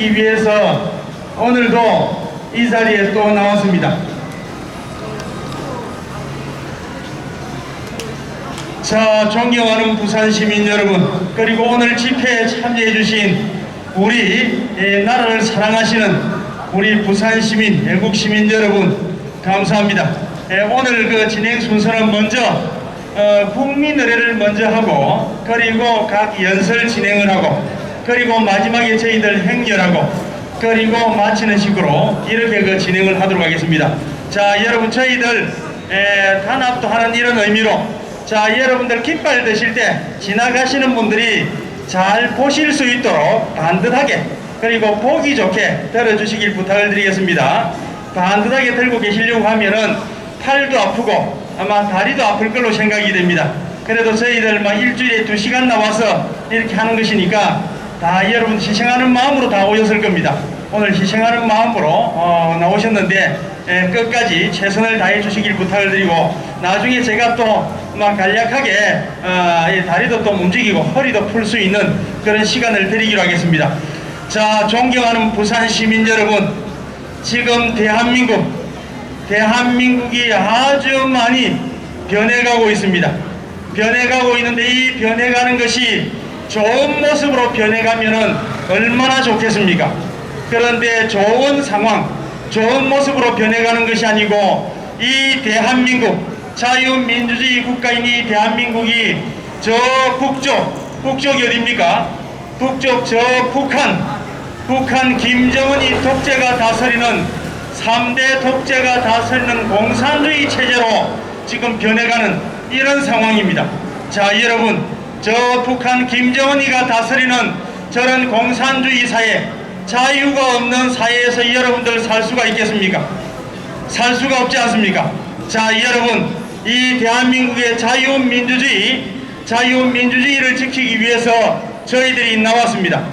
주시기 위해서 오늘도 이 자리에 또 나왔습니다. 자, 존경하는 부산 시민 여러분, 그리고 오늘 집회에 참여해 주신 우리 나라를 사랑하시는 우리 부산 시민, 애국 시민 여러분, 감사합니다. 오늘 그 진행 순서는 먼저 국민 노래를 먼저 하고, 그리고 각 연설 진행을 하고, 그리고 마지막에 저희들 행렬하고, 그리고 마치는 식으로 이렇게 그 진행을 하도록 하겠습니다. 자, 여러분, 저희들 단합도 하는 이런 의미로, 자, 여러분들 깃발 드실 때 지나가시는 분들이 잘 보실 수 있도록 반듯하게, 그리고 보기 좋게 들어주시길 부탁을 드리겠습니다. 반듯하게 들고 계시려고 하면은 팔도 아프고 아마 다리도 아플 걸로 생각이 됩니다. 그래도 저희들 막 일주일에 2시간 나와서 이렇게 하는 것이니까 다 여러분 희생하는 마음으로 다 오셨을 겁니다. 오늘 희생하는 마음으로 나오셨는데 끝까지 최선을 다해 주시길 부탁을 드리고, 나중에 제가 또 막 간략하게 다리도 또 움직이고 허리도 풀 수 있는 그런 시간을 드리기로 하겠습니다. 자, 존경하는 부산 시민 여러분, 지금 대한민국이 아주 많이 변해가고 있습니다. 변해가고 있는데 이 변해가는 것이 좋은 모습으로 변해가면은 얼마나 좋겠습니까? 그런데 좋은 상황, 좋은 모습으로 변해가는 것이 아니고, 이 대한민국, 자유민주주의 국가인 이 대한민국이 저 북쪽이 어딥니까? 북쪽 저 북한 김정은이 독재가 다스리는 3대 독재가 다스리는 공산주의 체제로 지금 변해가는 이런 상황입니다. 자, 여러분, 저 북한 김정은이가 다스리는 저런 공산주의 사회, 자유가 없는 사회에서 여러분들 살 수가 있겠습니까? 살 수가 없지 않습니까? 자, 여러분, 이 대한민국의 자유민주주의를 지키기 위해서 저희들이 나왔습니다.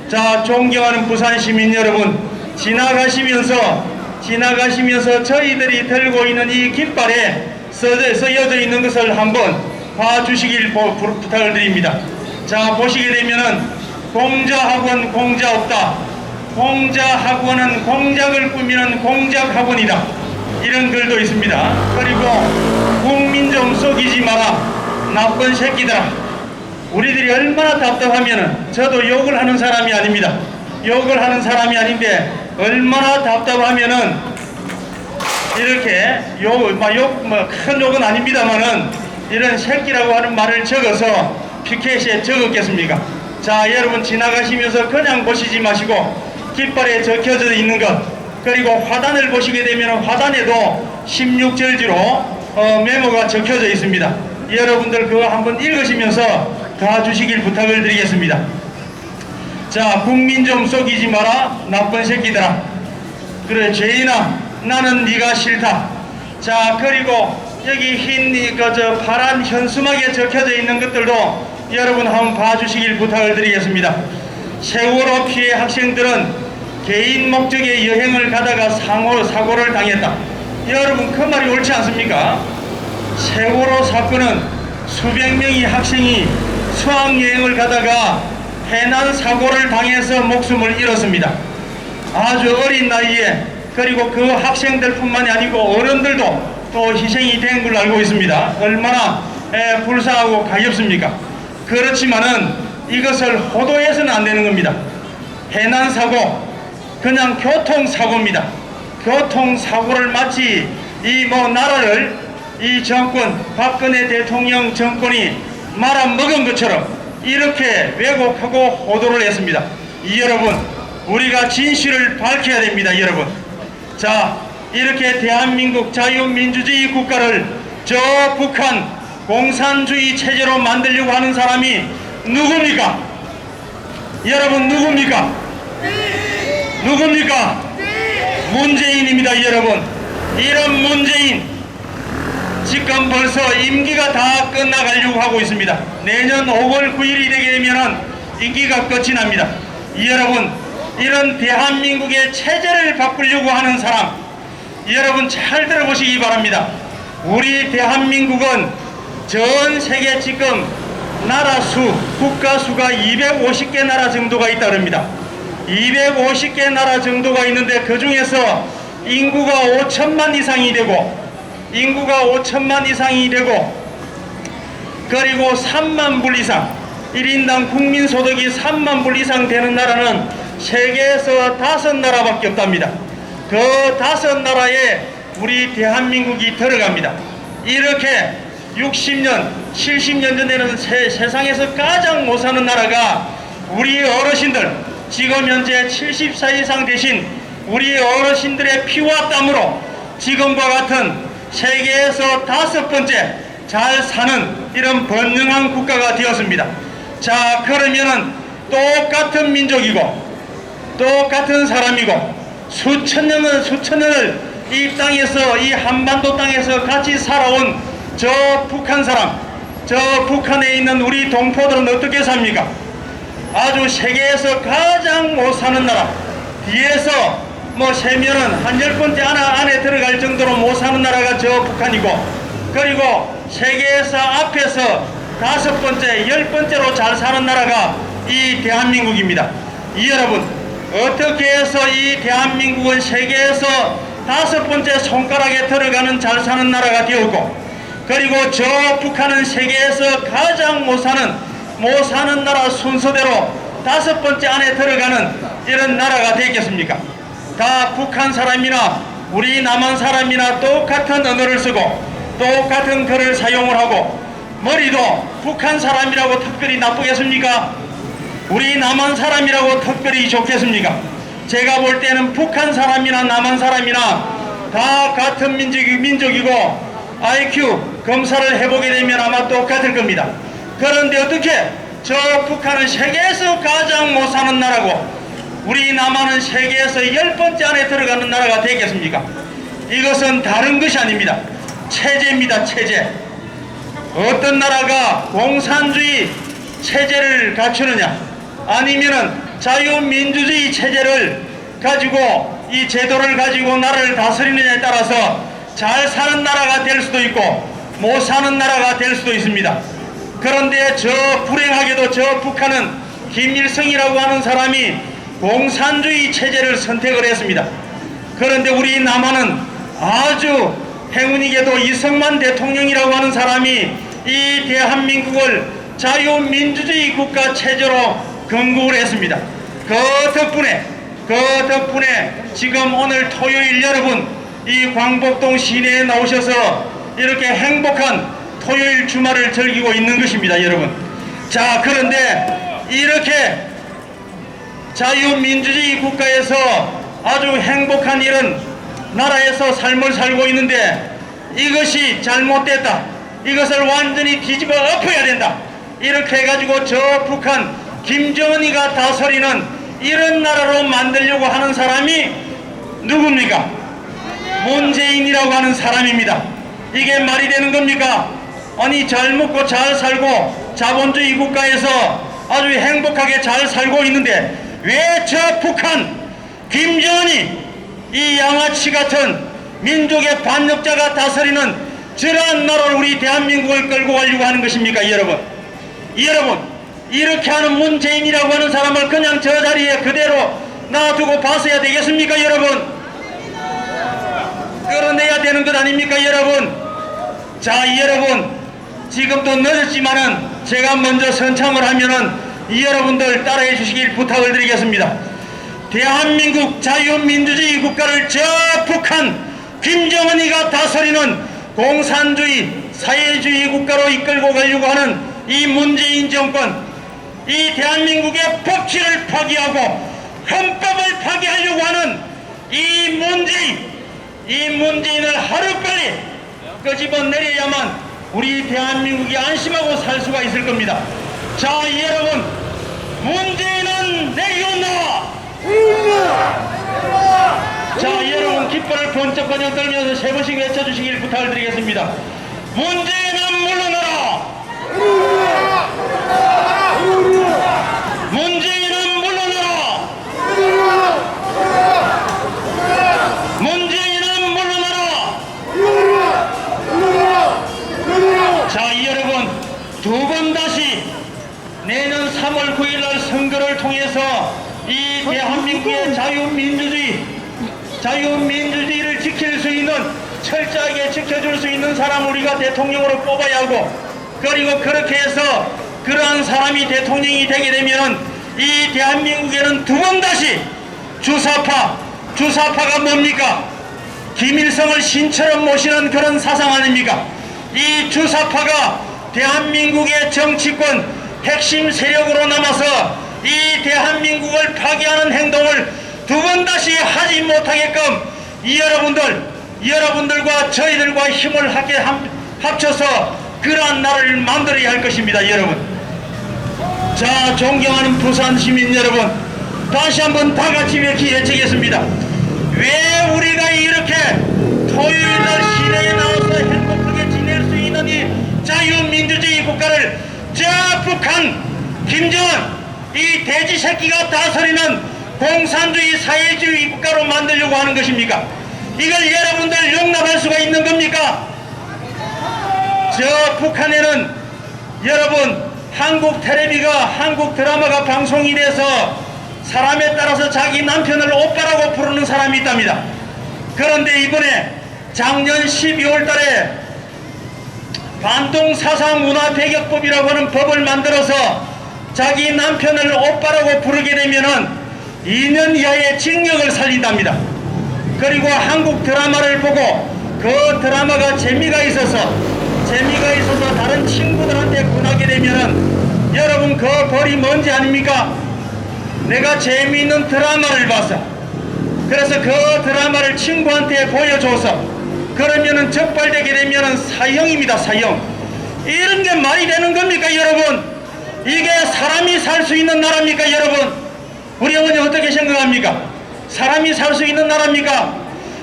자, 존경하는 부산 시민 여러분, 지나가시면서 저희들이 들고 있는 이 깃발에 쓰여져 있는 것을 한번 봐주시길 부탁을 드립니다. 자, 보시게 되면은 공자학원 공자 없다, 공자학원은 공작을 꾸미는 공작학원이다, 이런 글도 있습니다. 그리고 국민 좀 속이지 마라, 나쁜 새끼들아. 우리들이 얼마나 답답하면은, 저도 욕을 하는 사람이 아닙니다. 욕을 하는 사람이 아닌데 얼마나 답답하면은 이렇게 큰 욕은 아닙니다만은 이런 새끼라고 하는 말을 적어서 피켓에 적었겠습니까? 자, 여러분, 지나가시면서 그냥 보시지 마시고 깃발에 적혀져 있는 것, 그리고 화단을 보시게 되면 화단에도 16절지로 메모가 적혀져 있습니다. 여러분들 그거 한번 읽으시면서 가주시길 부탁을 드리겠습니다. 자, 국민 좀 속이지 마라, 나쁜 새끼들아. 그래, 죄인아, 나는 네가 싫다. 자, 그리고 여기 흰 파란 현수막에 적혀져 있는 것들도 여러분 한번 봐주시길 부탁을 드리겠습니다. 세월호 피해 학생들은 개인 목적의 여행을 가다가 사고를 당했다. 여러분, 그 말이 옳지 않습니까? 세월호 사건은 수백 명의 학생이 수학여행을 가다가 해난 사고를 당해서 목숨을 잃었습니다. 아주 어린 나이에. 그리고 그 학생들뿐만이 아니고 어른들도 또 희생이 된 걸로 알고 있습니다. 얼마나 불쌍하고 가엾습니까? 그렇지만은 이것을 호도해서는 안 되는 겁니다. 해난 사고, 그냥 교통사고입니다. 교통사고를 마치 나라를 이 정권, 박근혜 대통령 정권이 말아먹은 것처럼 이렇게 왜곡하고 호도를 했습니다. 여러분, 우리가 진실을 밝혀야 됩니다. 여러분, 자, 이렇게 대한민국 자유민주주의 국가를 저 북한 공산주의 체제로 만들려고 하는 사람이 누굽니까? 여러분, 누굽니까? 누굽니까? 문재인입니다. 여러분, 이런 문재인 지금 벌써 임기가 다 끝나가려고 하고 있습니다. 내년 5월 9일이 되게 되면 임기가 끝이 납니다. 여러분, 이런 대한민국의 체제를 바꾸려고 하는 사람, 여러분 잘 들어보시기 바랍니다. 우리 대한민국은 전 세계 지금 나라 수, 국가 수가 250개 나라 정도가 있다 그럽니다. 250개 나라 정도가 있는데 그 중에서 인구가 5천만 이상이 되고 그리고 3만 불 이상 1인당 국민소득이 3만 불 이상 되는 나라는 세계에서 5나라밖에 없답니다. 그 5나라에 우리 대한민국이 들어갑니다. 이렇게 60년, 70년 전에는 세상에서 가장 못 사는 나라가 우리 어르신들, 지금 현재 70세 이상 되신 우리 어르신들의 피와 땀으로 지금과 같은 세계에서 5번째 잘 사는 이런 번영한 국가가 되었습니다. 자, 그러면은 똑같은 민족이고 똑같은 사람이고 수천 년을 이 땅에서, 이 한반도 땅에서 같이 살아온 저 북한 사람, 저 북한에 있는 우리 동포들은 어떻게 삽니까? 아주 세계에서 가장 못 사는 나라, 뒤에서 뭐 세면은 한 10번째 안에 들어갈 정도로 못 사는 나라가 저 북한이고, 그리고 세계에서 앞에서 5번째, 10번째로 잘 사는 나라가 이 대한민국입니다. 여러분, 어떻게 해서 이 대한민국은 세계에서 5번째 손가락에 들어가는 잘 사는 나라가 되었고, 그리고 저 북한은 세계에서 가장 못 사는 나라 순서대로 5번째 안에 들어가는 이런 나라가 되겠습니까? 다 북한 사람이나 우리 남한 사람이나 똑같은 언어를 쓰고 똑같은 글을 사용을 하고, 머리도 북한 사람이라고 특별히 나쁘겠습니까? 우리 남한 사람이라고 특별히 좋겠습니까? 제가 볼 때는 북한 사람이나 남한 사람이나 다 같은 민족이고 IQ 검사를 해보게 되면 아마 똑같을 겁니다. 그런데 어떻게 저 북한은 세계에서 가장 못 사는 나라고 우리 남한은 세계에서 10번째 안에 들어가는 나라가 되겠습니까? 이것은 다른 것이 아닙니다. 체제입니다. 체제. 어떤 나라가 공산주의 체제를 갖추느냐, 아니면은 자유민주주의 체제를 가지고 이 제도를 가지고 나라를 다스리느냐에 따라서 잘 사는 나라가 될 수도 있고 못 사는 나라가 될 수도 있습니다. 그런데 불행하게도 저 북한은 김일성이라고 하는 사람이 공산주의 체제를 선택을 했습니다. 그런데 우리 남한은 아주 행운이게도 이승만 대통령이라고 하는 사람이 이 대한민국을 자유민주주의 국가 체제로 건국을 했습니다. 그 덕분에 지금 오늘 토요일 여러분 이 광복동 시내에 나오셔서 이렇게 행복한 토요일 주말을 즐기고 있는 것입니다, 여러분. 자, 그런데 이렇게 자유민주주의 국가에서 아주 행복한 이런 나라에서 삶을 살고 있는데 이것이 잘못됐다, 이것을 완전히 뒤집어 엎어야 된다, 이렇게 해가지고 저 북한 김정은이가 다스리는 이런 나라로 만들려고 하는 사람이 누굽니까? 문재인이라고 하는 사람입니다. 이게 말이 되는 겁니까? 아니, 잘 먹고 잘 살고 자본주의 국가에서 아주 행복하게 잘 살고 있는데 왜 저 북한 김정은이 이 양아치 같은 민족의 반역자가 다스리는 저러한 나라를 우리 대한민국을 끌고 가려고 하는 것입니까? 여러분, 이렇게 하는 문재인이라고 하는 사람을 그냥 저 자리에 그대로 놔두고 봤어야 되겠습니까? 여러분, 끌어내야 되는 것 아닙니까? 여러분. 자, 여러분, 지금도 늦었지만은 제가 먼저 선창을 하면은 여러분들 따라해 주시길 부탁을 드리겠습니다. 대한민국 자유민주주의 국가를 저 북한 김정은이가 다스리는 공산주의 사회주의 국가로 이끌고 가려고 하는 이 문재인 정권, 이 대한민국의 법치를 파기하고 헌법을 파기하려고 하는 이 문재인을 하루빨리 끄집어내려야만 우리 대한민국이 안심하고 살 수가 있을 겁니다. 자, 여러분, 문재인은 내려온다! 자, 여러분, 깃발을 번쩍번쩍 떨면서 세 번씩 외쳐주시길 부탁을 드리겠습니다. 문재인은 물러나라! 문재인은 물러나라! 문재인은 물러나라! 자, 여러분, 두 번 다시 내년 3월 9일 날 선거를 통해서 이 대한민국 대한민국의 자유민주주의를 지킬 수 있는, 철저하게 지켜줄 수 있는 사람 우리가 대통령으로 뽑아야 하고, 그리고 그렇게 해서 그러한 사람이 대통령이 되게 되면 이 대한민국에는 두 번 다시 주사파가 뭡니까? 김일성을 신처럼 모시는 그런 사상 아닙니까? 이 주사파가 대한민국의 정치권 핵심 세력으로 남아서 이 대한민국을 파괴하는 행동을 두 번 다시 하지 못하게끔 여러분들과 저희들과 힘을 합쳐서 그러한 나라를 만들어야 할 것입니다. 여러분, 자, 존경하는 부산 시민 여러분, 다시 한번 다 같이 외치겠습니다. 왜 우리가 이렇게 토요일날 시내에 나와서 행복하게 지낼 수 있는 이 자유민주주의 국가를 저 북한 김정은 이 돼지 새끼가 다스리는 공산주의 사회주의 국가로 만들려고 하는 것입니까? 이걸 여러분들 용납할 수가 있는 겁니까? 저 북한에는 여러분 한국 드라마가 방송이 돼서 사람에 따라서 자기 남편을 오빠라고 부르는 사람이 있답니다. 그런데 이번에 작년 12월 달에 반동사상문화배격법이라고 하는 법을 만들어서 자기 남편을 오빠라고 부르게 되면은 2년 이하의 징역을 살린답니다. 그리고 한국 드라마를 보고 그 드라마가 재미가 있어서 다른 친구들한테 권하게 되면은 여러분 그 벌이 뭔지 아닙니까? 내가 재미있는 드라마를 봤어. 그래서 그 드라마를 친구한테 보여줘서 그러면은 적발되게 되면은 사형입니다. 사형. 이런 게 말이 되는 겁니까 여러분? 이게 사람이 살 수 있는 나라입니까 여러분? 우리 어머니 어떻게 생각합니까? 사람이 살 수 있는 나라입니까?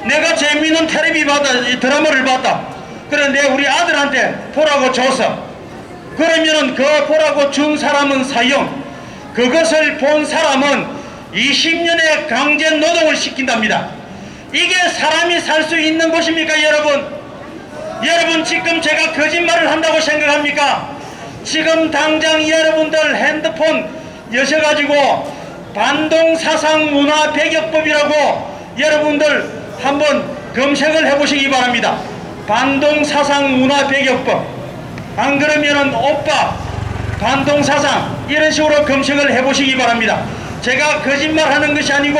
내가 재미있는 드라마를 봤다. 그런데 우리 아들한테 보라고 줬어. 그러면은 그 보라고 준 사람은 사형, 그것을 본 사람은 20년의 강제 노동을 시킨답니다. 이게 사람이 살 수 있는 것입니까 여러분? 여러분 지금 제가 거짓말을 한다고 생각합니까? 지금 당장 여러분들 핸드폰 여셔가지고 반동사상문화배격법이라고 여러분들 한번 검색을 해보시기 바랍니다. 반동사상문화배격법. 안 그러면은 오빠, 반동사상 이런 식으로 검색을 해보시기 바랍니다. 제가 거짓말하는 것이 아니고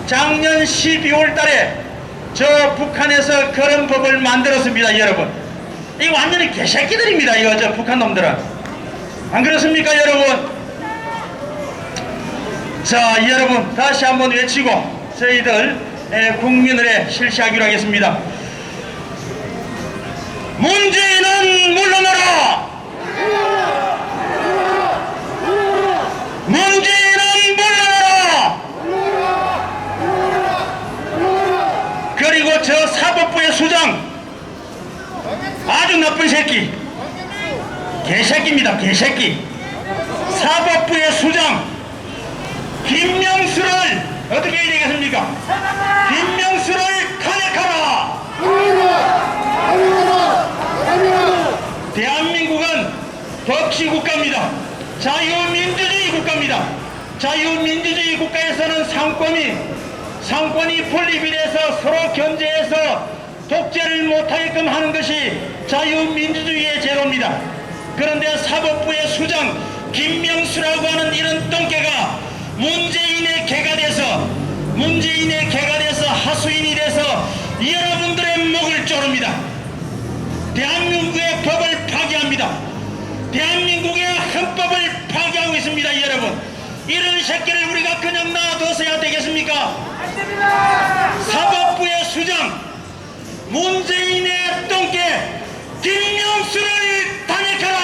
작년 12월 달에 저 북한에서 그런 법을 만들었습니다. 여러분, 이거 완전히 개새끼들입니다. 이거 저 북한 놈들은. 안 그렇습니까 여러분? 자, 여러분 다시 한번 외치고 저희들 국민의례 실시하기로 하겠습니다. 문재인은 물러나라! 문재인은 물러나라! 그리고 저 사법부의 수장 아주 나쁜 새끼, 개새끼입니다. 개새끼. 사법부의 수장 김명수를 어떻게 해야 되겠습니까? 김명수를 탄핵하라! 대한민국은 법치국가입니다. 자유민주주의 국가입니다. 자유민주주의 국가에서는 상권이 분립이 돼서 서로 견제해서 독재를 못하게끔 하는 것이 자유민주주의의 제도입니다. 그런데 사법부의 수장 김명수라고 하는 이런 똥개가 문재인의 개가 돼서 하수인이 돼서 여러분들의 목을 조릅니다. 대한민국의 법을 파괴합니다. 대한민국의 헌법을 파괴하고 있습니다. 여러분, 이런 새끼를 우리가 그냥 놔둬서야 되겠습니까? 사법부의 수장 문재인의 똥개 김명수를 탄핵하라!